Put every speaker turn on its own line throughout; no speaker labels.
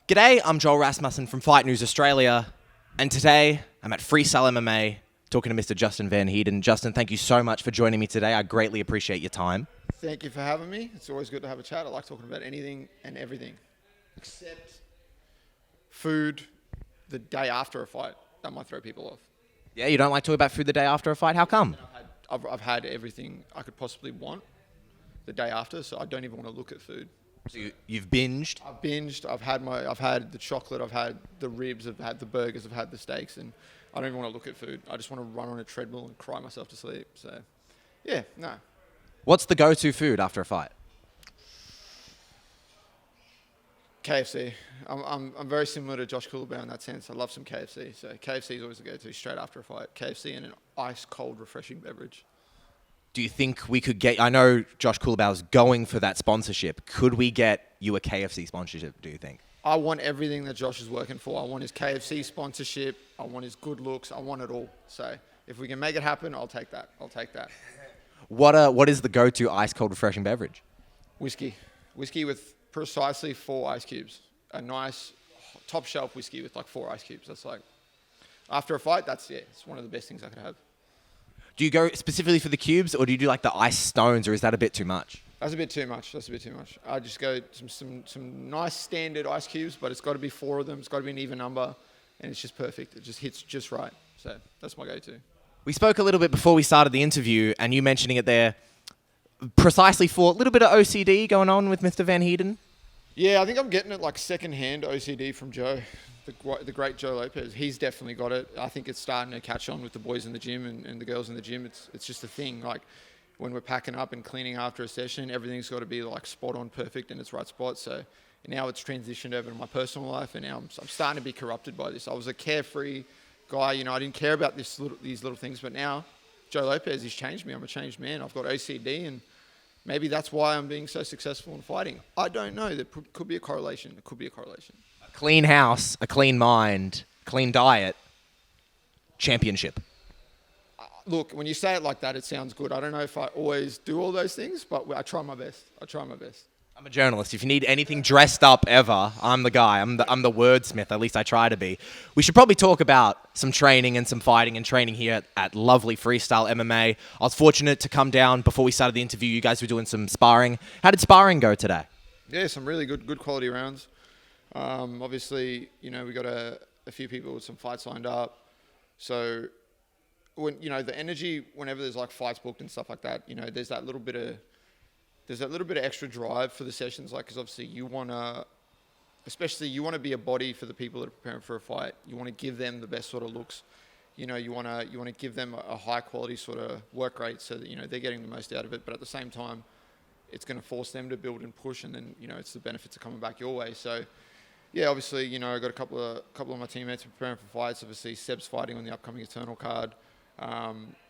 G'day, I'm Joel Rasmussen from Fight News Australia, and today I'm at Freestyle MMA talking to Mr. Justin Van Heerden. Justin, thank you so much for joining me today. I greatly appreciate your time.
Thank you for having me. It's always good to have a chat. I like talking about anything and everything, except food the day after a fight. That might throw people off.
Yeah, you don't like talking about food the day after a fight? How come?
I've had everything I could possibly want the day after, so I don't even want to look at food.
So you've binged?
I've binged. I've had the chocolate. I've had the ribs. I've had the burgers. I've had the steaks, and I don't even want to look at food. I just want to run on a treadmill and cry myself to sleep. So, yeah, no.
What's the go-to food after a fight?
KFC. I'm very similar to Josh Coolabah in that sense. I love some KFC. So KFC is always the go-to straight after a fight. KFC and an ice-cold, refreshing beverage.
Do you think we could get... I know Josh Coolabah's going for that sponsorship. Could we get you a KFC sponsorship, do you think?
I want everything that Josh is working for. I want his KFC sponsorship. I want his good looks. I want it all. So if we can make it happen, I'll take that. I'll take that.
What is the go-to ice-cold, refreshing beverage?
Whiskey. Whiskey with precisely 4 ice cubes. A nice top-shelf whiskey with like 4 ice cubes. That's like... After a fight, it's one of the best things I could have.
Do you go specifically for the cubes, or do you do like the ice stones, or is that a bit too much?
That's a bit too much. I just go some nice standard ice cubes, but it's got to be 4 of them. It's got to be an even number, and it's just perfect. It just hits just right. So that's my go-to.
We spoke a little bit before we started the interview, and you mentioning it there, precisely for a little bit of OCD going on with Mr. Van Heerden.
Yeah, I think I'm getting it like second-hand OCD from Joe, the great Joe Lopez. He's definitely got it. I think it's starting to catch on with the boys in the gym and the girls in the gym. It's just a thing. Like when we're packing up and cleaning after a session, everything's got to be like spot on, perfect in its right spot. So now it's transitioned over to my personal life, and now I'm starting to be corrupted by this. I was a carefree guy, I didn't care about these little things, but now Joe Lopez, he's changed me. I'm a changed man. I've got OCD, and maybe that's why I'm being so successful in fighting. I don't know. There could be a correlation. There could be a correlation.
A clean house, a clean mind, clean diet, championship.
Look, when you say it like that, it sounds good. I don't know if I always do all those things, but I try my best.
I'm a journalist. If you need anything dressed up ever, I'm the guy. I'm the wordsmith. At least I try to be. We should probably talk about some training and some fighting and training here at lovely Freestyle MMA. I was fortunate to come down before we started the interview. You guys were doing some sparring. How did sparring go today?
Yeah, some really good quality rounds. Obviously, we got a few people with some fights lined up. So when the energy, whenever there's like fights booked and stuff like that, there's that little bit of extra drive for the sessions, like, because obviously you want to be a body for the people that are preparing for a fight. You want to give them the best sort of looks. You want to give them a high quality sort of work rate so that they're getting the most out of it. But at the same time, it's going to force them to build and push, and then it's the benefits of coming back your way. So yeah, obviously I got a couple of my teammates preparing for fights. Obviously Seb's fighting on the upcoming Eternal card.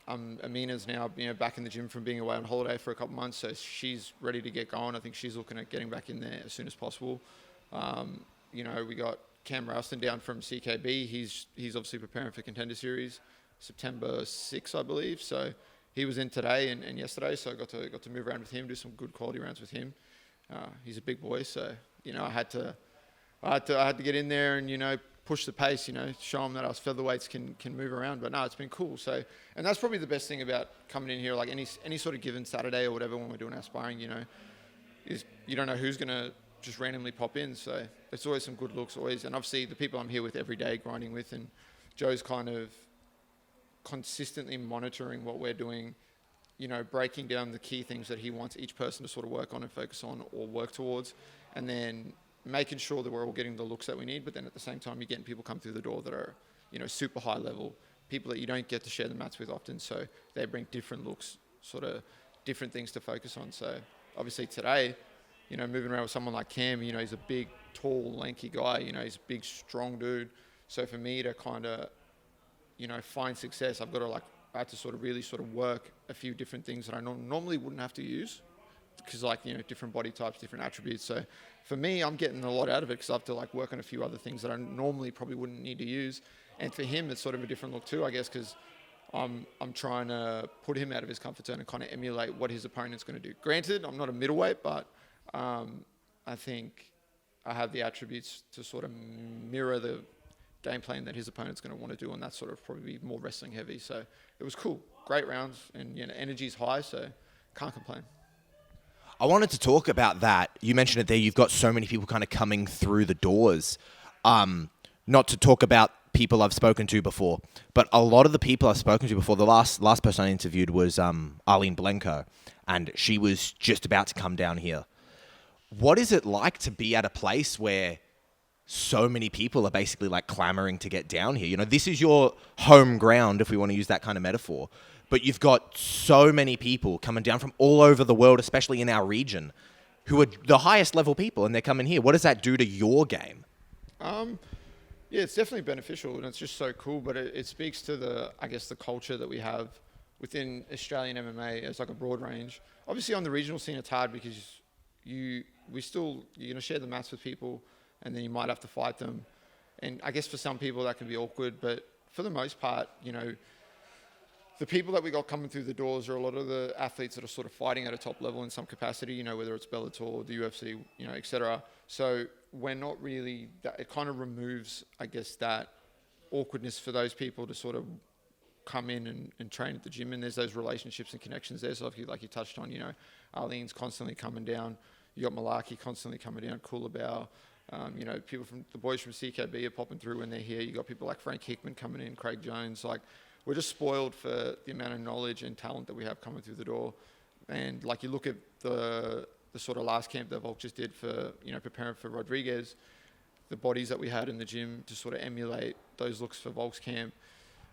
Amina's now back in the gym from being away on holiday for a couple months, so she's ready to get going. I think she's looking at getting back in there as soon as possible. We got Cam Ralston down from CKB. He's obviously preparing for Contender Series, September 6th, I believe. So he was in today and yesterday, so I got to move around with him, do some good quality rounds with him. He's a big boy, so I had to get in there and push the pace, show them that us featherweights can move around. But no, it's been cool. So, and that's probably the best thing about coming in here, like any sort of given Saturday or whatever when we're doing our sparring, is you don't know who's going to just randomly pop in. So it's always some good looks, always. And obviously the people I'm here with every day, grinding with, and Joe's kind of consistently monitoring what we're doing, breaking down the key things that he wants each person to sort of work on and focus on or work towards, and then making sure that we're all getting the looks that we need. But then at the same time, you're getting people come through the door that are, super high level, people that you don't get to share the mats with often. So they bring different looks, sort of different things to focus on. So obviously today, moving around with someone like Cam, he's a big, tall, lanky guy, he's a big, strong dude. So for me to kind of, find success, I had to sort of really sort of work a few different things that I normally wouldn't have to use, because different body types, different attributes. So for me, I'm getting a lot out of it because I have to work on a few other things that I normally probably wouldn't need to use. And for him, it's sort of a different look too, I guess, because I'm trying to put him out of his comfort zone and kind of emulate what his opponent's going to do. Granted, I'm not a middleweight, but I think I have the attributes to sort of mirror the game plan that his opponent's going to want to do, and that's sort of probably be more wrestling heavy. So it was cool, great rounds, and energy's high, so can't complain.
I wanted to talk about that. You mentioned it there. You've got so many people kind of coming through the doors. Not to talk about people I've spoken to before, but a lot of the people I've spoken to before, the last person I interviewed was Arlene Blenko, and she was just about to come down here. What is it like to be at a place where so many people are basically like clamoring to get down here? This is your home ground, if we want to use that kind of metaphor, but you've got so many people coming down from all over the world, especially in our region, who are the highest level people, and they're coming here. What does that do to your game?
Yeah, it's definitely beneficial, and it's just so cool, but it speaks to the culture that we have within Australian MMA as like a broad range. Obviously on the regional scene, it's hard because you're going to share the mats with people, and then you might have to fight them. And I guess for some people that can be awkward, but for the most part, the people that we got coming through the doors are a lot of the athletes that are sort of fighting at a top level in some capacity, whether it's Bellator, the UFC, etc. So we're not really, it kind of removes, I guess, that awkwardness for those people to sort of come in and train at the gym, and there's those relationships and connections there. So if like you touched on, Arlene's constantly coming down, you got Malaki constantly coming down, Kulabau, people from the boys from CKB are popping through when they're here. You got people like Frank Hickman coming in, Craig Jones. Like, we're just spoiled for the amount of knowledge and talent that we have coming through the door. And like, you look at the sort of last camp that Volk just did for, preparing for Rodriguez, the bodies that we had in the gym to sort of emulate those looks for Volk's camp.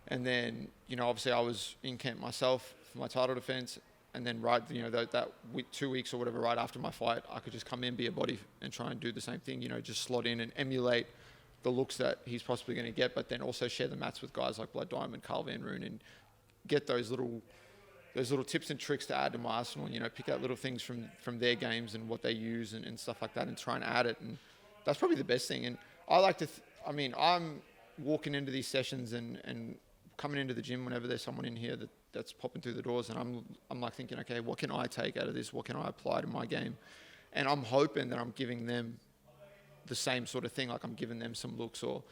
And then, obviously I was in camp myself for my title defense. And then that week, 2 weeks or whatever, right after my fight, I could just come in, be a body, and try and do the same thing, just slot in and emulate the looks that he's possibly going to get, but then also share the mats with guys like Blood Diamond, Carl Van Roon, and get those little tips and tricks to add to my arsenal, pick out little things from their games and what they use and stuff like that, and try and add it. And that's probably the best thing. And I like to, I'm walking into these sessions and coming into the gym whenever there's someone in here that's popping through the doors, and I'm like thinking, okay, what can I take out of this? What can I apply to my game? And I'm hoping that I'm giving them the same sort of thing, like I'm giving them some looks, or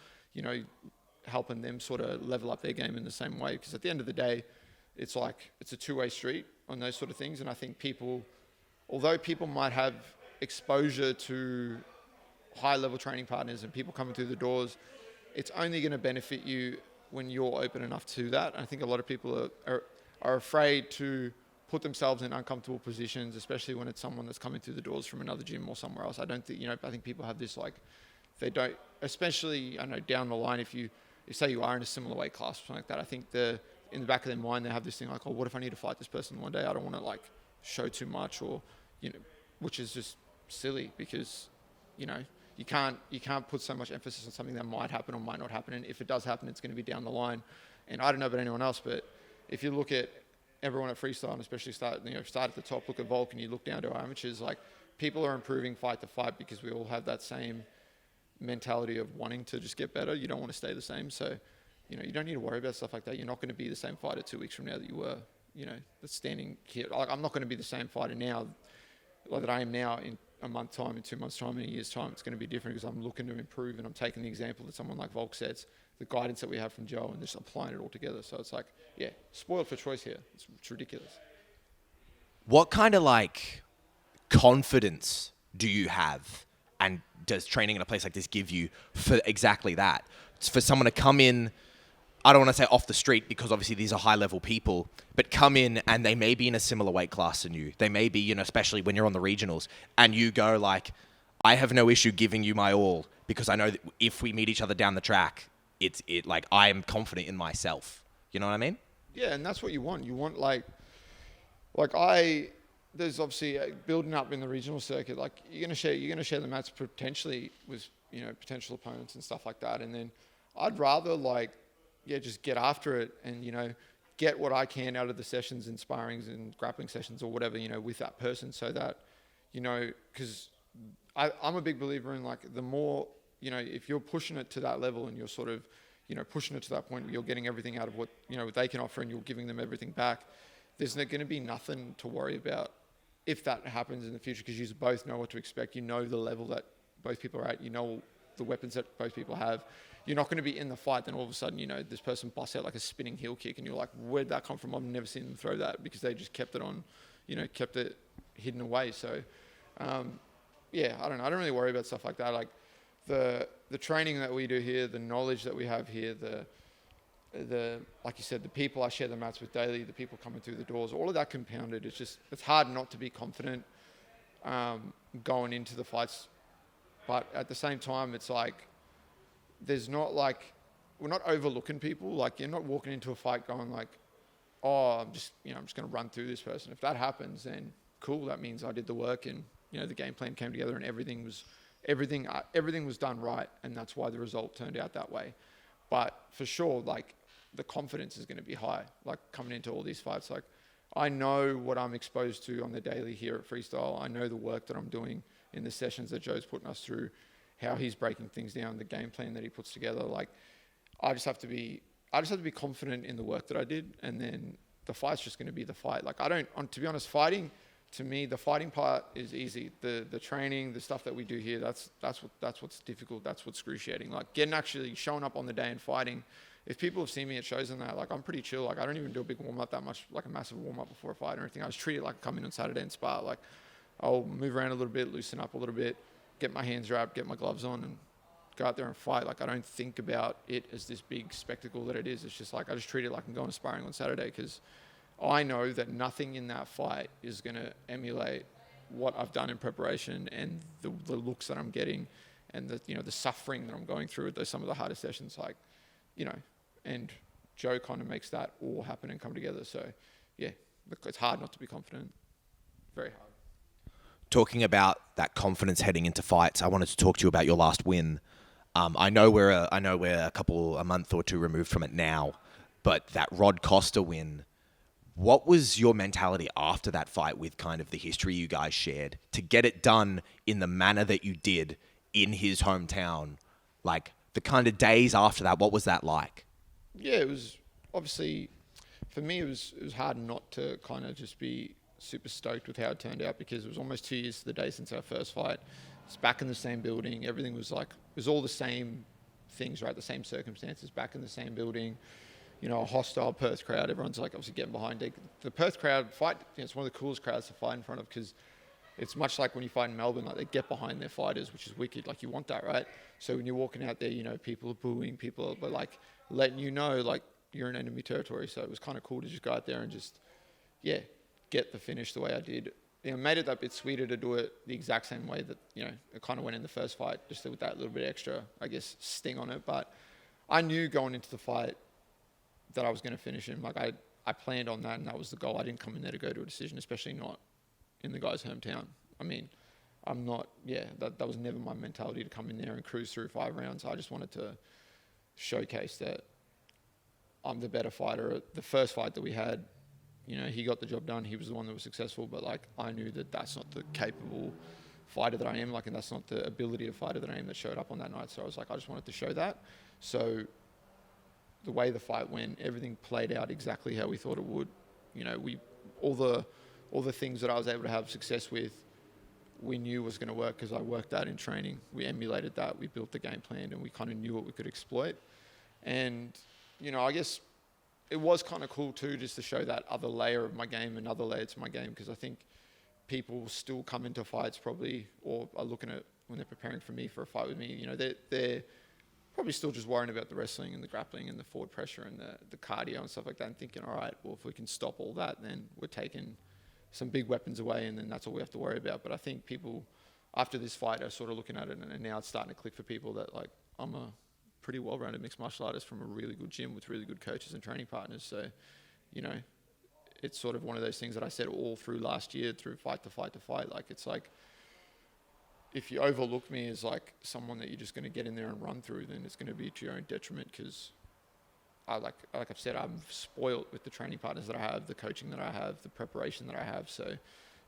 helping them sort of level up their game in the same way. Because at the end of the day, it's a two-way street on those sort of things. And I think although people might have exposure to high-level training partners and people coming through the doors, it's only going to benefit you when you're open enough to that. And I think a lot of people are afraid to put themselves in uncomfortable positions, especially when it's someone that's coming through the doors from another gym or somewhere else. I don't think, I think people have this, they don't, especially, I know down the line, if say you are in a similar weight class or something like that, I think in the back of their mind, they have this thing like, oh, what if I need to fight this person one day? I don't want to show too much, or, which is just silly, because, you can't put so much emphasis on something that might happen or might not happen. And if it does happen, it's going to be down the line. And I don't know about anyone else, but if you look at everyone at Freestyle, and especially start at the top, look at Volk, and you look down to our amateurs, people are improving fight to fight because we all have that same mentality of wanting to just get better. You don't want to stay the same. So, you don't need to worry about stuff like that. You're not going to be the same fighter 2 weeks from now that you were, that's standing here. I'm not going to be the same fighter now that I am now in a month's time, in 2 months' time, in a year's time. It's going to be different because I'm looking to improve, and I'm taking the example that someone like Volk sets, the guidance that we have from Joe, and just applying it all together. So it's spoiled for choice here. It's ridiculous.
What kind of confidence do you have, and does training in a place like this give you for exactly that? It's for someone to come in, I don't want to say off the street, because obviously these are high level people, but come in and they may be in a similar weight class than you. They may be, especially when you're on the regionals, and you go I have no issue giving you my all, because I know that if we meet each other down the track, I am confident in myself. You know what I mean? Yeah,
and that's what you want. You want there's obviously building up in the regional circuit. You're gonna share the mats potentially with potential opponents and stuff like that. And then I'd rather just get after it and get what I can out of the sessions and sparrings and grappling sessions or whatever with that person, so that because I'm a big believer in the more if you're pushing it to that level and you're sort of pushing it to that point where you're getting everything out of what what they can offer, and you're giving them everything back, there's going to be nothing to worry about if that happens in the future, because you both know what to expect. The level that both people are at, you know the weapons that both people have. You're not going to be in the fight, then all of a sudden, you know, this person busts out like a spinning heel kick and you're like, where'd that come from? I've never seen them throw that, because they just kept it on, you know, kept it hidden away. So, yeah, I don't know. I don't really worry about stuff like that. Like the training that we do here, the knowledge that we have here, the like you said, the people I share the mats with daily, the people coming through the doors, all of that compounded. It's hard not to be confident going into the fights, but at the same time, it's like there's not like, we're not overlooking people. Like you're not walking into a fight going like, oh, I'm just going to run through this person. If that happens, then cool. That means I did the work, and you know the game plan came together, and everything was done right, and that's why the result turned out that way. But for sure, like the confidence is going to be high. Like coming into all these fights, like I know what I'm exposed to on the daily here at Freestyle. I know the work that I'm doing in the sessions that Joe's putting us through, how he's breaking things down, the game plan that he puts together. Like I just have to be confident in the work that I did, and then the fight's just going to be the fight. Like to be honest, fighting, to me, the fighting part is easy. The training, the stuff that we do here, that's what's difficult. That's what's excruciating. Like actually showing up on the day and fighting. If people have seen me at shows and that, like I'm pretty chill. Like I don't even do a big warm up that much, like a massive warm up before a fight or anything. I just treat it like I come in on Saturday and spar. Like I'll move around a little bit, loosen up a little bit, get my hands wrapped, get my gloves on, and go out there and fight. Like I don't think about it as this big spectacle that it is. It's just like I just treat it like I'm going sparring on Saturday, because I know that nothing in that fight is going to emulate what I've done in preparation, and the looks that I'm getting, and the suffering that I'm going through at some of the hardest sessions. Like, you know, and Joe kind of makes that all happen and come together. So yeah, it's hard not to be confident. Very hard.
Talking about that confidence heading into fights, I wanted to talk to you about your last win. I know we're a month or two removed from it now, but that Rod Costa win, what was your mentality after that fight, with kind of the history you guys shared, to get it done in the manner that you did in his hometown? Like the kind of days after that, what was that like?
Yeah, it was obviously, for me, it was hard not to kind of just be super stoked with how it turned out, because it was almost 2 years to the day since our first fight. It's back in the same building. Everything was like, it was all the same things, right? The same circumstances, back in the same building. You know, a hostile Perth crowd. Everyone's like obviously getting behind it. The Perth crowd fight, it's one of the coolest crowds to fight in front of, because it's much like when you fight in Melbourne, like they get behind their fighters, which is wicked. Like you want that, right? So when you're walking out there, you know, people are booing, people are like letting you know, like you're in enemy territory. So it was kind of cool to just go out there and just, yeah, get the finish the way I did. You know, made it that bit sweeter to do it the exact same way that, you know, it kind of went in the first fight, just with that little bit extra, I guess, sting on it. But I knew going into the fight that I was going to finish him. Like I planned on that, and that was the goal. I didn't come in there to go to a decision, especially not in the guy's hometown. I mean, I'm not, that was never my mentality to come in there and cruise through 5 rounds. I just wanted to showcase that I'm the better fighter. The first fight that we had, you know, he got the job done. He was the one that was successful, but like I knew that that's not the capable fighter that I am, like, and that's not the ability of fighter that I am that showed up on that night. So I was like, I just wanted to show that. So the way the fight went, everything played out exactly how we thought it would. You know, all the things that I was able to have success with, we knew was going to work, because I worked that in training. We emulated that. We built the game plan, and we kind of knew what we could exploit. And, you know, I guess it was kind of cool too, just to show that other layer of my game, another layer to my game, because I think people still come into fights probably, or are looking at when they're preparing for me for a fight with me, you know, they're probably still just worrying about the wrestling and the grappling and the forward pressure and the cardio and stuff like that, and thinking, all right, well, if we can stop all that, then we're taking some big weapons away, and then that's all we have to worry about. But I think people, after this fight, are sort of looking at it, and now it's starting to click for people that, like, I'm a pretty well-rounded mixed martial artist from a really good gym with really good coaches and training partners. So, you know, it's sort of one of those things that I said all through last year, through fight to fight to fight. Like, it's like, if you overlook me as like someone that you're just going to get in there and run through, then it's going to be to your own detriment, because like I've said, I'm spoiled with the training partners that I have, the coaching that I have, the preparation that I have. So,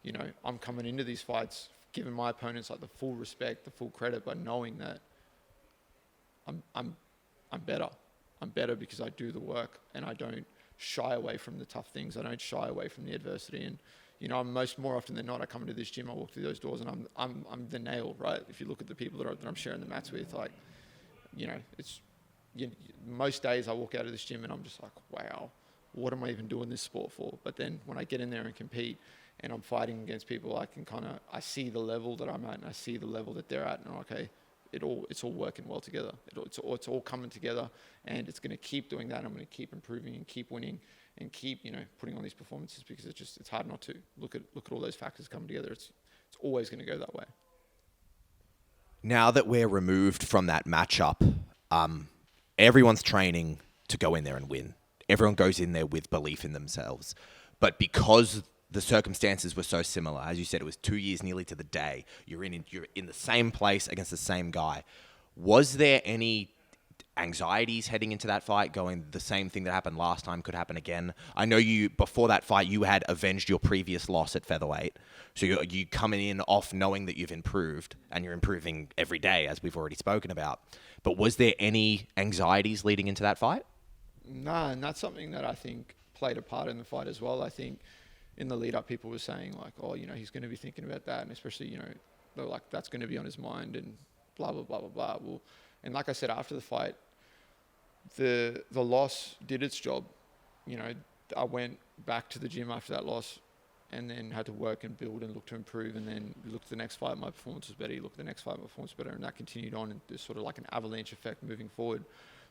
you know, I'm coming into these fights giving my opponents like the full respect, the full credit, but knowing that I'm better. I'm better because I do the work, and I don't shy away from the tough things. I don't shy away from the adversity. And, you know, more often than not, I come into this gym, I walk through those doors, and I'm the nail, right? If you look at the people that I'm sharing the mats with, like, you know, most days I walk out of this gym and I'm just like, wow, what am I even doing this sport for? But then when I get in there and compete and I'm fighting against people, I see the level that I'm at, and I see the level that they're at, and okay, it's all working well together. It's all coming together, and it's going to keep doing that. I'm going to keep improving and keep winning and keep, you know, putting on these performances, because it's hard not to look at all those factors coming together. It's always going to go that way.
Now that we're removed from that matchup, everyone's training to go in there and win. Everyone goes in there with belief in themselves. But because the circumstances were so similar, as you said, it was 2 years nearly to the day, you're in the same place against the same guy. Was there any anxieties heading into that fight, going the same thing that happened last time could happen again? I know before that fight, you had avenged your previous loss at featherweight. So you coming in off knowing that you've improved, and you're improving every day, as we've already spoken about. But was there any anxieties leading into that fight?
No, and that's something that I think played a part in the fight as well. I think in the lead up, people were saying like, oh, you know, he's going to be thinking about that. And especially, you know, they're like, that's going to be on his mind and blah, blah, blah, blah, blah. Well, and like I said, after the fight, the loss did its job. You know, I went back to the gym after that loss and then had to work and build and look to improve. And then look at the next fight, my performance was better. You look at the next fight, my performance was better. And that continued on, and there's sort of like an avalanche effect moving forward.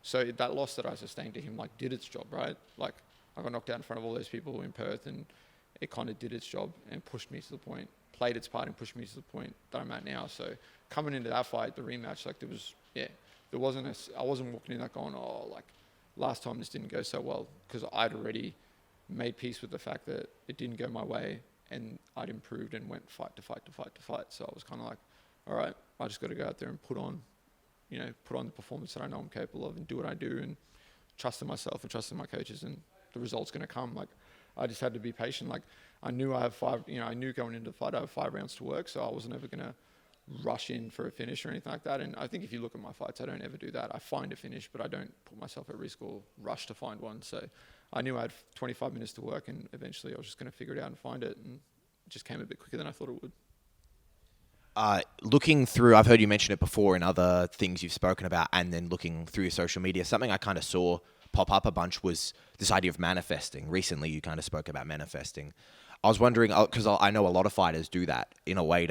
So that loss that I sustained to him, like, did its job, right? Like, I got knocked out in front of all those people in Perth, and it kind of did its job and pushed me to the point, played its part and pushed me to the point that I'm at now. So coming into that fight, the rematch, like, I wasn't walking in that going, oh, like, last time this didn't go so well, because I'd already made peace with the fact that it didn't go my way, and I'd improved and went fight to fight to fight to fight. So I was kind of like, all right, I just got to go out there and put on the performance that I know I'm capable of, and do what I do, and trust in myself and trust in my coaches, and the result's going to come. Like, I just had to be patient. Like, I knew I knew going into the fight I have 5 rounds to work, so I wasn't ever going to rush in for a finish or anything like that. And I think if you look at my fights, I don't ever do that. I find a finish, but I don't put myself at risk or rush to find one. So I knew I had 25 minutes to work, and eventually I was just going to figure it out and find it, and it just came a bit quicker than I thought it would.
Looking through, I've heard you mention it before in other things you've spoken about, and then looking through your social media, something I kind of saw pop up a bunch was this idea of manifesting. Recently, you kind of spoke about manifesting. I was wondering, because I know a lot of fighters do that in a way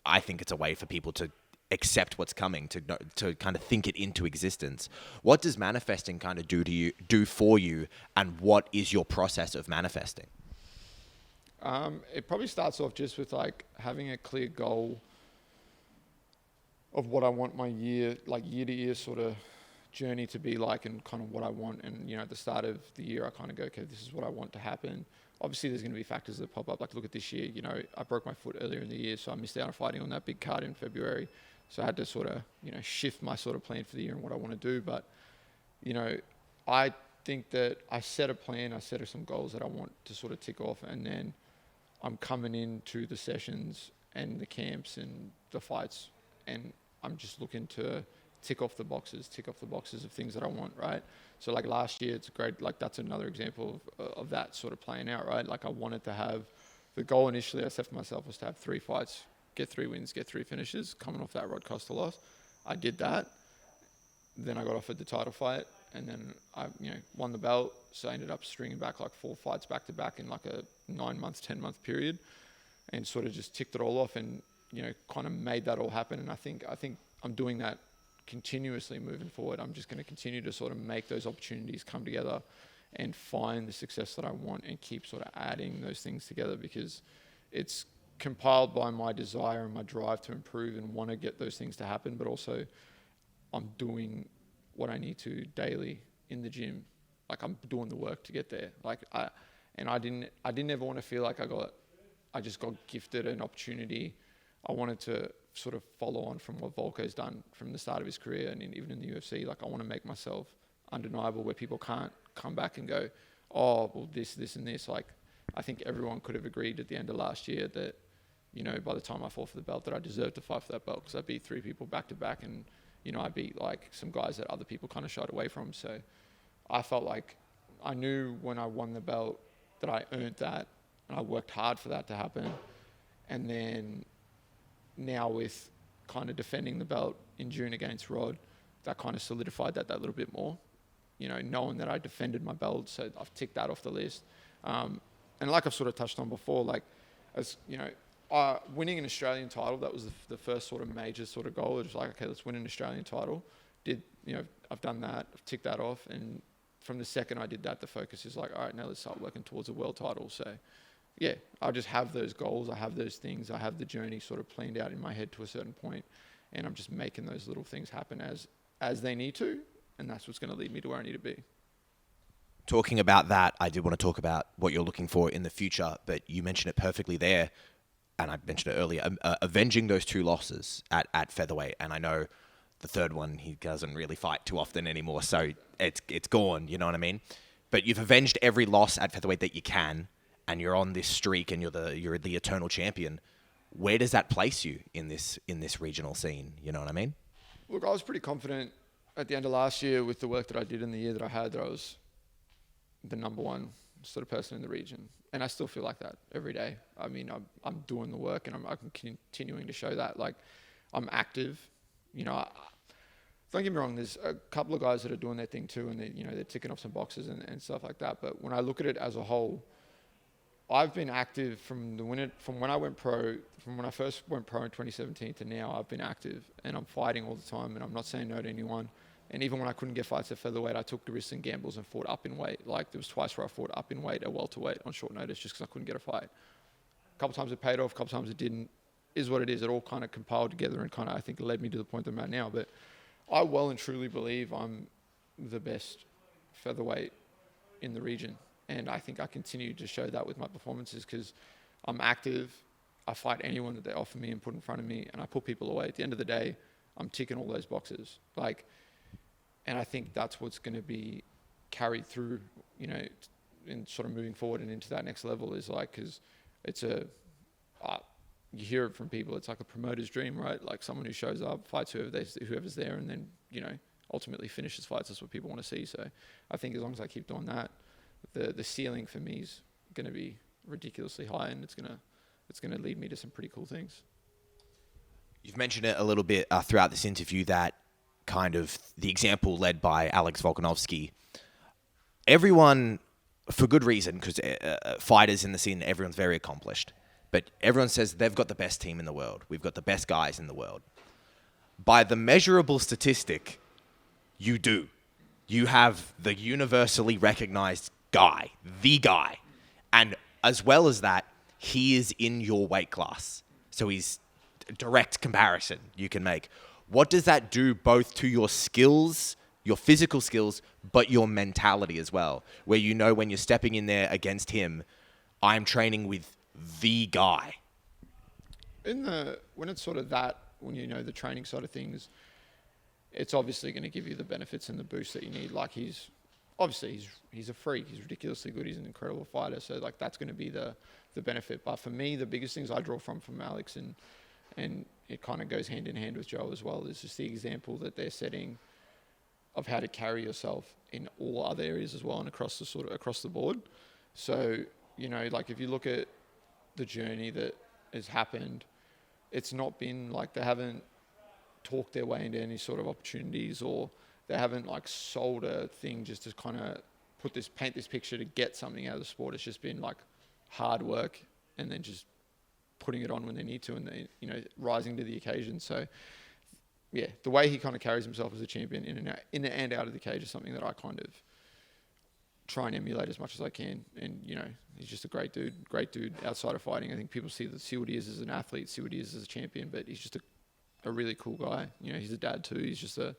I think it's a way for people to accept what's coming, to kind of think it into existence. What does manifesting kind of do for you, and what is your process of manifesting?
It probably starts off just with like having a clear goal of what I want my year to year sort of journey to be like, and kind of what I want. And, you know, at the start of the year, I kind of go, okay, this is what I want to happen. Obviously, there's going to be factors that pop up. Like, look at this year, you know, I broke my foot earlier in the year, so I missed out on fighting on that big card in February. So I had to sort of, you know, shift my sort of plan for the year and what I want to do. But, you know, I think that I set a plan, I set some goals that I want to sort of tick off, and then I'm coming into the sessions and the camps and the fights, and I'm just looking to tick off the boxes of things that I want, right? So like last year, it's great, like that's another example of that sort of playing out, right? Like I wanted to have, the goal initially I set for myself was to have 3 fights, get 3 wins, get 3 finishes, coming off that Rod Costa loss. I did that. Then I got offered the title fight, and then I, you know, won the belt. So I ended up stringing back like 4 fights back to back in like a 9-month, 10-month period, and sort of just ticked it all off, and, you know, kind of made that all happen. And I think I'm doing that continuously moving forward. I'm just going to continue to sort of make those opportunities come together and find the success that I want, and keep sort of adding those things together, because it's compiled by my desire and my drive to improve and want to get those things to happen. But also I'm doing what I need to daily in the gym. Like, I'm doing the work to get there. Like, I didn't ever want to feel like I just got gifted an opportunity. I wanted to sort of follow on from what Volko's done from the start of his career, and even in the UFC. Like, I want to make myself undeniable, where people can't come back and go, oh, well, this, and this. Like, I think everyone could have agreed at the end of last year that, you know, by the time I fought for the belt, that I deserved to fight for that belt, because I beat 3 people back to back, and, you know, I beat like some guys that other people kind of shied away from. So I felt like I knew when I won the belt that I earned that, and I worked hard for that to happen. And then now with kind of defending the belt in June against Rod, that kind of solidified that little bit more. You know, knowing that I defended my belt, so I've ticked that off the list. And like I've sort of touched on before, like, as you know, winning an Australian title, that was the first sort of major sort of goal. It was like, okay, let's win an Australian title. I've done that, I've ticked that off, and from the second I did that, the focus is like, all right, now let's start working towards a world title. So yeah, I just have those goals, I have those things, I have the journey sort of planned out in my head to a certain point, and I'm just making those little things happen as they need to, and that's what's going to lead me to where I need to be.
Talking about that, I did want to talk about what you're looking for in the future, but you mentioned it perfectly there, and I mentioned it earlier, avenging those 2 losses at featherweight, and I know the third one, he doesn't really fight too often anymore, so it's gone, you know what I mean? But you've avenged every loss at featherweight that you can, and you're on this streak, and you're the eternal champion. Where does that place you in this regional scene? You know what I mean?
Look, I was pretty confident at the end of last year with the work that I did in the year that I had, that I was the number one sort of person in the region. And I still feel like that every day. I mean, I'm doing the work, and I'm continuing to show that. Like, I'm active. You know, don't get me wrong, there's a couple of guys that are doing their thing too, and they're ticking off some boxes and stuff like that. But when I look at it as a whole, I've been active from when I went pro, from when I first went pro in 2017 to now. I've been active, and I'm fighting all the time, and I'm not saying no to anyone. And even when I couldn't get fights at featherweight, I took the risks and gambles and fought up in weight. Like, there was twice where I fought up in weight at welterweight on short notice just because I couldn't get a fight. A couple times it paid off, a couple times it didn't. Is what it is. It all kind of compiled together and kind of, I think, led me to the point that I'm at now. But I well and truly believe I'm the best featherweight in the region. And I think I continue to show that with my performances because I'm active. I fight anyone that they offer me and put in front of me, and I put people away. At the end of the day, I'm ticking all those boxes. And I think that's what's going to be carried through, in sort of moving forward and into that next level, is like, because it's you hear it from people, it's like a promoter's dream, right? Like someone who shows up, fights whoever's there, and then, ultimately finishes fights. That's what people want to see. So I think as long as I keep doing that, the ceiling for me is going to be ridiculously high, and it's going to lead me to some pretty cool things.
You've mentioned it a little bit throughout this interview, that kind of the example led by Alex Volkanovski. Everyone, for good reason, because fighters in the scene, everyone's very accomplished. But everyone says they've got the best team in the world. We've got the best guys in the world. By the measurable statistic, you do. You have the universally recognized guy, the guy. And as well as that, he is in your weight class. So he's a direct comparison you can make. What does that do both to your skills, your physical skills, but your mentality as well? Where when you're stepping in there against him, I'm training with the guy.
When it's sort of that, when the training side of things, it's obviously going to give you the benefits and the boost that you need. Like, he's a freak. He's ridiculously good. He's an incredible fighter. So like, that's going to be the benefit. But for me, the biggest things I draw from Alex, and it kind of goes hand in hand with Joel as well, is just the example that they're setting of how to carry yourself in all other areas as well, and across the board. So, like, if you look at the journey that has happened, it's not been like they haven't talked their way into any sort of opportunities, or they haven't like sold a thing just to kind of paint this picture to get something out of the sport. It's just been like hard work, and then just putting it on when they need to, and they, rising to the occasion. So yeah, the way he kind of carries himself as a champion in and out of the cage is something that I kind of try and emulate as much as I can. And, he's just a great dude outside of fighting. I think people see what he is as an athlete, see what he is as a champion, but he's just a really cool guy. He's a dad too. He's just a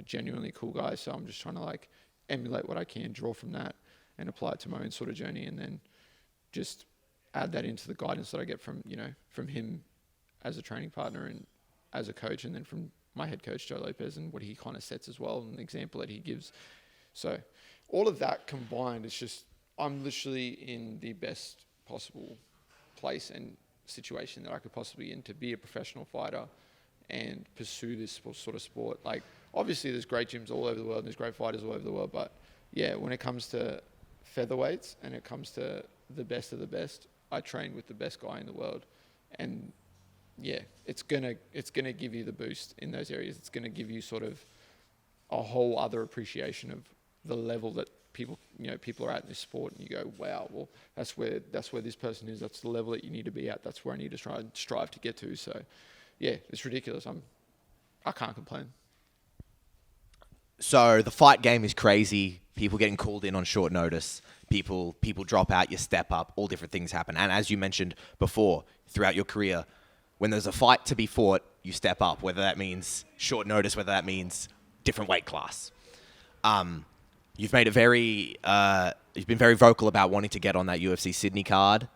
genuinely cool guy. So I'm just trying to like emulate what I can, draw from that, and apply it to my own sort of journey, and then just add that into the guidance that I get from him as a training partner and as a coach, and then from my head coach, Joe Lopez, and what he kind of sets as well, and the example that he gives. So all of that combined, it's just, I'm literally in the best possible place and situation that I could possibly be in to be a professional fighter and pursue this sort of sport. Like, obviously there's great gyms all over the world and there's great fighters all over the world, but yeah, when it comes to featherweights and it comes to the best of the best. I train with the best guy in the world, and yeah, it's gonna give you the boost in those areas. It's gonna give you sort of a whole other appreciation of the level that people are at in this sport, and you go, wow, well, that's where this person is. That's the level that you need to be at. That's where I need to try and strive to get to. So, yeah, it's ridiculous. I can't complain.
So the fight game is crazy. People getting called in on short notice. People drop out. You step up. All different things happen. And as you mentioned before, throughout your career, when there's a fight to be fought, you step up. Whether that means short notice, whether that means different weight class. You've made you've been very vocal about wanting to get on that UFC Sydney card.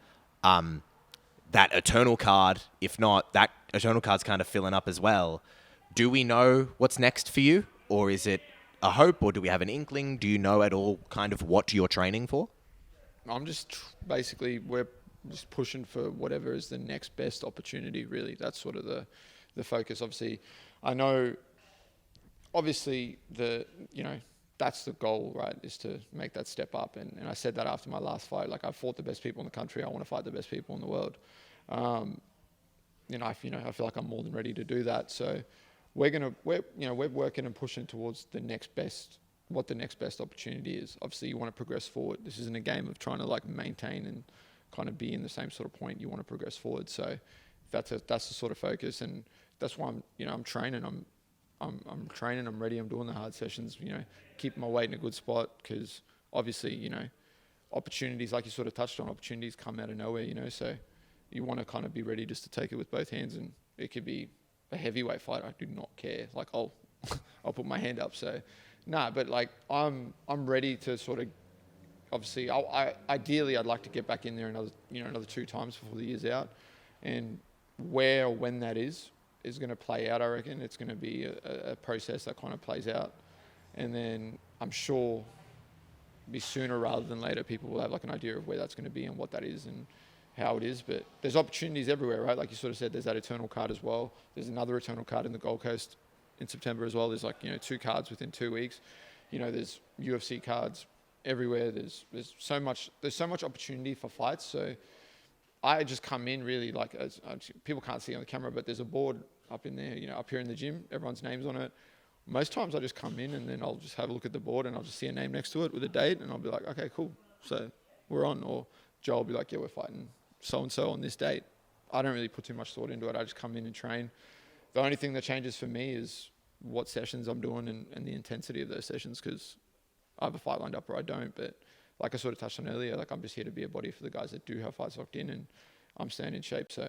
That Eternal card, if not, that Eternal card's kind of filling up as well. Do we know what's next for you? Or is it a hope, or do we have an inkling? Do you know at all kind of what you're training for?
I'm just we're just pushing for whatever is the next best opportunity, really. That's sort of the focus. Obviously, I know, obviously, that's the goal, right, is to make that step up. And I said that after my last fight. Like, I've fought the best people in the country. I want to fight the best people in the world. I feel like I'm more than ready to do that. So we're working and pushing towards what the next best opportunity is. Obviously, you want to progress forward. This isn't a game of trying to like maintain and kind of be in the same sort of point. You want to progress forward. So that's the sort of focus, and that's why I'm training. I'm training. I'm ready. I'm doing the hard sessions. Keeping my weight in a good spot, because obviously opportunities, like you sort of touched on, opportunities come out of nowhere. So you want to kind of be ready just to take it with both hands, and it could be a heavyweight fight. I do not care. Like, I'll put my hand up. So, but like I'm ready to sort of, obviously, ideally I'd like to get back in there another 2 times before the year's out, and where or when that is going to play out. I reckon it's going to be a process that kind of plays out, and then I'm sure be sooner rather than later people will have like an idea of where that's going to be and what that is and how it is. But there's opportunities everywhere, right? Like you sort of said, there's that Eternal card as well. There's another Eternal card in the Gold Coast in September as well. There's like 2 cards within 2 weeks. There's UFC cards everywhere. There's so much opportunity for fights. So I just come in really like, as people can't see on the camera, but there's a board up in there, up here in the gym. Everyone's name's on it. Most times I just come in and then I'll just have a look at the board and I'll just see a name next to it with a date, and I'll be like, okay, cool. So we're on. Or Joel will be like, yeah, we're fighting so-and-so on this date. I don't really put too much thought into it. I just come in and train. The only thing that changes for me is what sessions I'm doing and the intensity of those sessions, because I have a fight lined up or I don't. But like I sort of touched on earlier, like I'm just here to be a body for the guys that do have fights locked in, and I'm staying in shape. So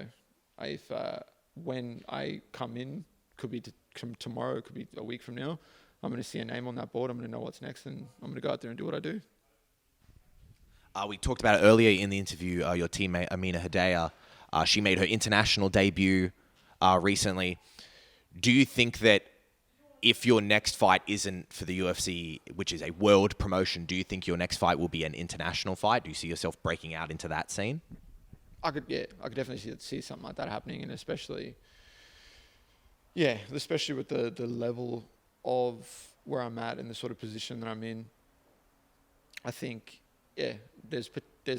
when I come in, could be tomorrow, could be a week from now, I'm going to see a name on that board. I'm going to know what's next, and I'm going to go out there and do what I do.
We talked about it earlier in the interview, your teammate Amina Hedaya. She made her international debut recently. Do you think that if your next fight isn't for the UFC, which is a world promotion, do you think your next fight will be an international fight? Do you see yourself breaking out into that scene?
I could definitely see something like that happening, and especially with the level of where I'm at and the sort of position that I'm in. I think, there's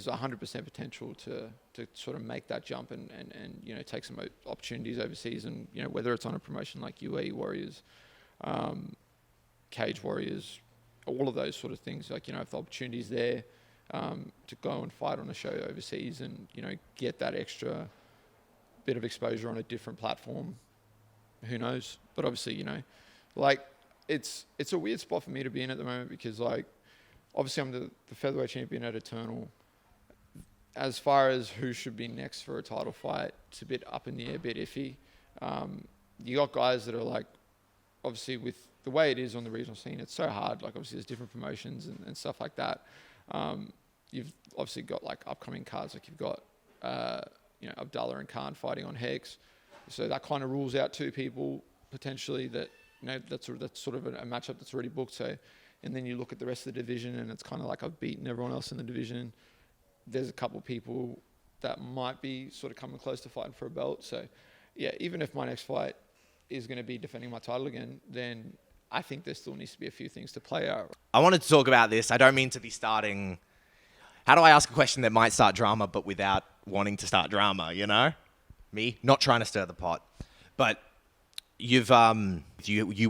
100% potential to sort of make that jump and take some opportunities overseas, and whether it's on a promotion like UAE Warriors, Cage Warriors, all of those sort of things. Like, if the opportunity's there to go and fight on a show overseas and get that extra bit of exposure on a different platform, who knows? But obviously, like it's a weird spot for me to be in at the moment, because like obviously I'm the featherweight champion at Eternal. As far as who should be next for a title fight, it's a bit up in the air, a bit iffy. You got guys that are like, obviously with the way it is on the regional scene, it's so hard. Like obviously there's different promotions and stuff like that. You've obviously got like upcoming cards, like you've got Abdullah and Khan fighting on Hex. So that kind of rules out 2 people potentially that that's sort of a matchup that's already booked. So, and then you look at the rest of the division, and it's kind of like I've beaten everyone else in the division. There's a couple of people that might be sort of coming close to fighting for a belt. So, yeah, even if my next fight is going to be defending my title again, then I think there still needs to be a few things to play out.
I wanted to talk about this. I don't mean to be starting How do I ask a question that might start drama, but without wanting to start drama, you know? Me, not trying to stir the pot. But you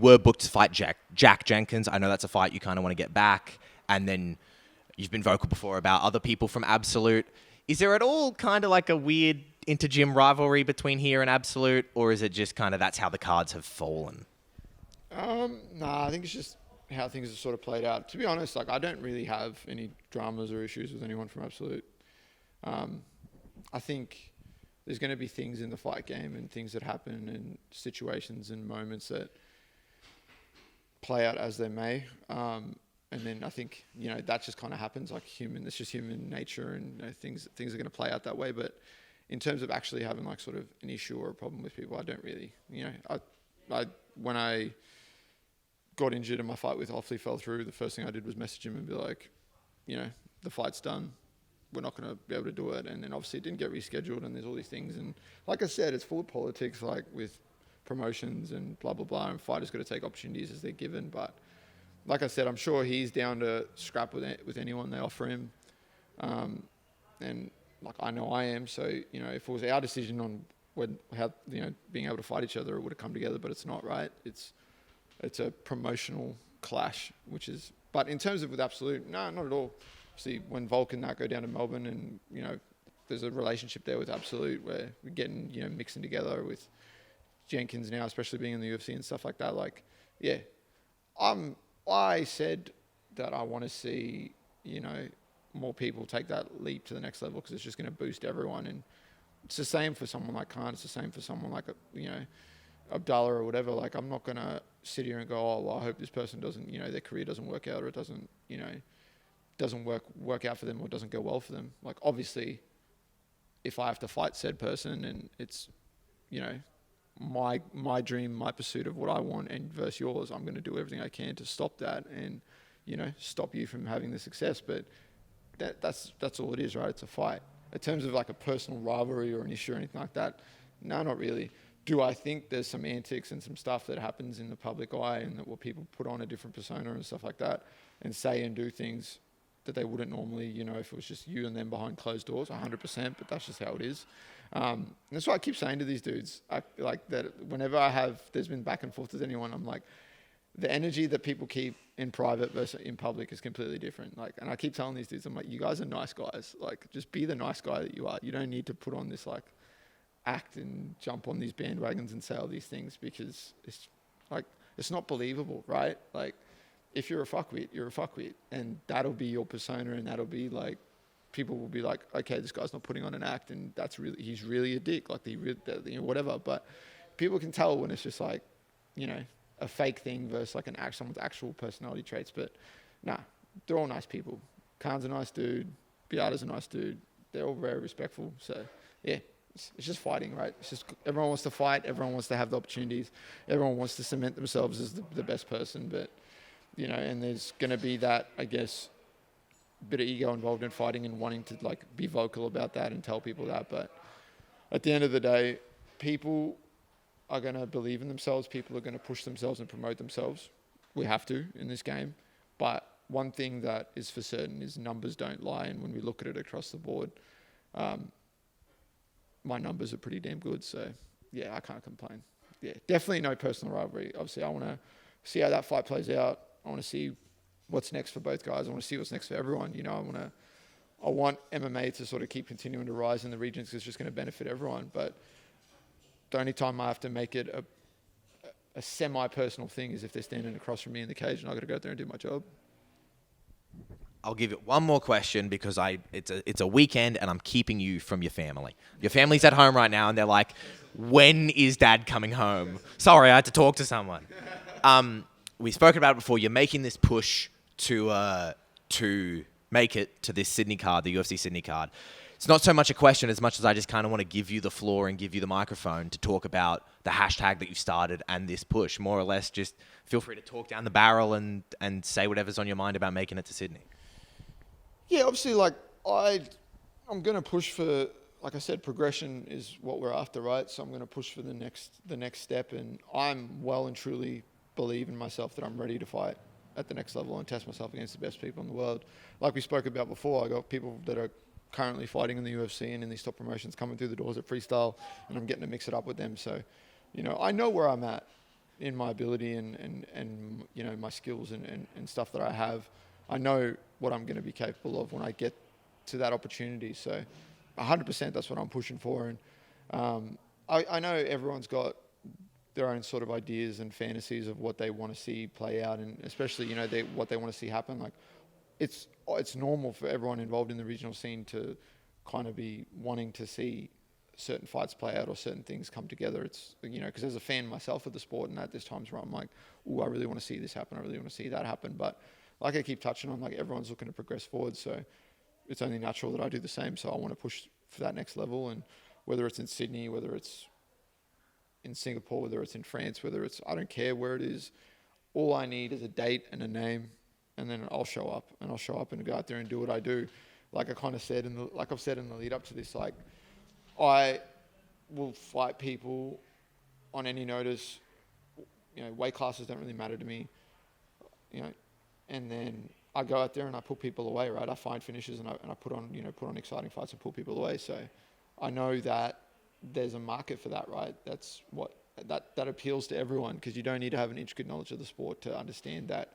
were booked to fight Jack Jenkins. I know that's a fight you kind of want to get back. And then you've been vocal before about other people from Absolute. Is there at all kind of like a weird inter-gym rivalry between here and Absolute? Or is it just kind of that's how the cards have fallen?
Nah, I think it's just how things have sort of played out. To be honest, like I don't really have any dramas or issues with anyone from Absolute. I think there's going to be things in the fight game and things that happen and situations and moments that play out as they may. And then I think, that just kind of happens like it's just human nature, and things are going to play out that way. But in terms of actually having like sort of an issue or a problem with people, I don't really, when I got injured and my fight with Offley fell through, the first thing I did was message him and be like, the fight's done. We're not going to be able to do it. And then obviously it didn't get rescheduled, and there's all these things. And like I said, it's full of politics, like with promotions and blah, blah, blah. And fighters got to take opportunities as they're given. But like I said, I'm sure he's down to scrap with anyone they offer him. And like I know I am. So, if it was our decision on how being able to fight each other, it would have come together, but it's not, right? It's a promotional clash, but in terms of with Absolute, no, not at all. See, when Volk and that go down to Melbourne, and there's a relationship there with Absolute where we're getting mixing together with Jenkins now, especially being in the UFC and stuff like that. Like, yeah, I said that I want to see more people take that leap to the next level, because it's just going to boost everyone. And it's the same for someone like Khan. It's the same for someone like Abdallah or whatever. Like, I'm not going to sit here and go, oh, well, I hope this person doesn't, their career doesn't work out, or it doesn't, doesn't work out for them, or doesn't go well for them. Like, obviously, if I have to fight said person and it's, my dream, my pursuit of what I want and versus yours, I'm going to do everything I can to stop that and, stop you from having the success. But that's all it is, right? It's a fight. In terms of like a personal rivalry or an issue or anything like that, no, not really. Do I think there's some antics and some stuff that happens in the public eye, and that people put on a different persona and stuff like that, and say and do things that they wouldn't normally, if it was just you and them behind closed doors, 100%, but that's just how it is. And that's why I keep saying to these dudes, like that whenever there's been back and forth with anyone, I'm like, the energy that people keep in private versus in public is completely different. Like, and I keep telling these dudes, I'm like, you guys are nice guys. Like, just be the nice guy that you are. You don't need to put on this like act and jump on these bandwagons and say all these things, because it's like, it's not believable, right? Like, if you're a fuckwit, you're a fuckwit, and that'll be your persona, and that'll be like, people will be like, okay, this guy's not putting on an act, and he's really a dick, like whatever. But people can tell when it's just like, a fake thing versus like someone's actual personality traits. But nah, they're all nice people. Khan's a nice dude. Beata's a nice dude. They're all very respectful. So yeah, it's just fighting, right? It's just everyone wants to fight. Everyone wants to have the opportunities. Everyone wants to cement themselves as the best person. But and there's going to be that, I guess, bit of ego involved in fighting and wanting to like be vocal about that and tell people that. But at the end of the day, people are going to believe in themselves. People are going to push themselves and promote themselves. We have to in this game. But one thing that is for certain is numbers don't lie. And when we look at it across the board, my numbers are pretty damn good. So yeah, I can't complain. Yeah, definitely no personal rivalry. Obviously, I want to see how that fight plays out. I want to see what's next for both guys. I want to see what's next for everyone. I want MMA to sort of keep continuing to rise in the regions, because it's just going to benefit everyone. But the only time I have to make it a semi-personal thing is if they're standing across from me in the cage, and I've got to go out there and do my job.
I'll give it one more question, because it's a weekend and I'm keeping you from your family. Your family's at home right now and they're like, when is Dad coming home? Sorry, I had to talk to someone. We've spoken about it before. You're making this push to make it to this Sydney card, the UFC Sydney card. It's not so much a question as much as I just kind of want to give you the floor and give you the microphone to talk about the hashtag that you've started and this push. More or less, just feel free to talk down the barrel and say whatever's on your mind about making it to Sydney.
Yeah, obviously, like I'm going to push for, like I said, progression is what we're after, right? So I'm going to push for the next step, and I'm well and truly believe in myself that I'm ready to fight. at the next level and test myself against the best people in the world. Like we spoke about before, I got people that are currently fighting in the UFC and in these top promotions coming through the doors at Freestyle, and I'm getting to mix it up with them. So, I know where I'm at in my ability and my skills and stuff that I have. I know what I'm going to be capable of when I get to that opportunity. So 100% that's what I'm pushing for. And I know everyone's got their own sort of ideas and fantasies of what they want to see play out, and especially, what they want to see happen. Like, it's normal for everyone involved in the regional scene to kind of be wanting to see certain fights play out or certain things come together. It's, because as a fan myself of the sport, and at this times where I'm like, I really want to see this happen. I really want to see that happen. But like I keep touching on, like, everyone's looking to progress forward. So it's only natural that I do the same. So I want to push for that next level. And whether it's in Sydney, whether it's in Singapore, whether it's in France, I don't care where it is. All I need is a date and a name, and then I'll show up and go out there and do what I do. Like I kind of said I've said in the lead up to this, like, I will fight people on any notice. Weight classes don't really matter to me. And then I go out there and I put people away, right? I find finishes and I put on exciting fights and pull people away. So I know that there's a market for that, right? That's what that appeals to everyone, because you don't need to have an intricate knowledge of the sport to understand that,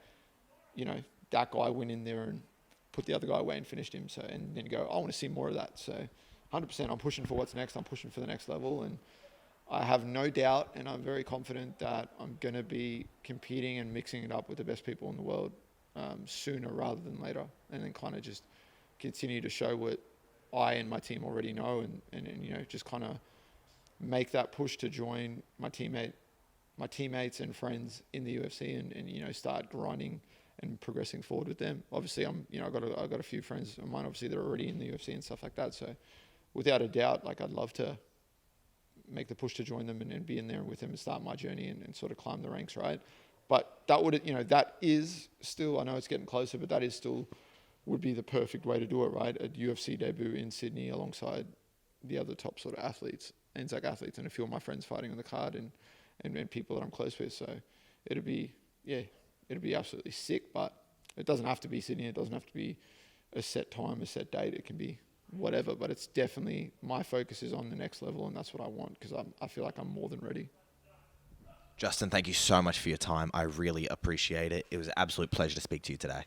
that guy went in there and put the other guy away and finished him. So, and then go, I want to see more of that. So 100% I'm pushing for what's next. I'm pushing for the next level, and I have no doubt, and I'm very confident that I'm going to be competing and mixing it up with the best people in the world sooner rather than later, and then kind of just continue to show what I and my team already know, and just kind of make that push to join my teammates and friends in the UFC, and start grinding and progressing forward with them. Obviously, I've got a few friends of mine, obviously, that are already in the UFC and stuff like that. So without a doubt, like, I'd love to make the push to join them and be in there with them and start my journey and sort of climb the ranks, right? But that is still, I know it's getting closer, but that is still would be the perfect way to do it, right? A UFC debut in Sydney alongside the other top sort of athletes, Anzac athletes, and a few of my friends fighting on the card and people that I'm close with. So it'd be absolutely sick, but it doesn't have to be Sydney. It doesn't have to be a set time, a set date. It can be whatever, but it's definitely, my focus is on the next level, and that's what I want, because I feel like I'm more than ready.
Justin, thank you so much for your time. I really appreciate it. It was an absolute pleasure to speak to you today.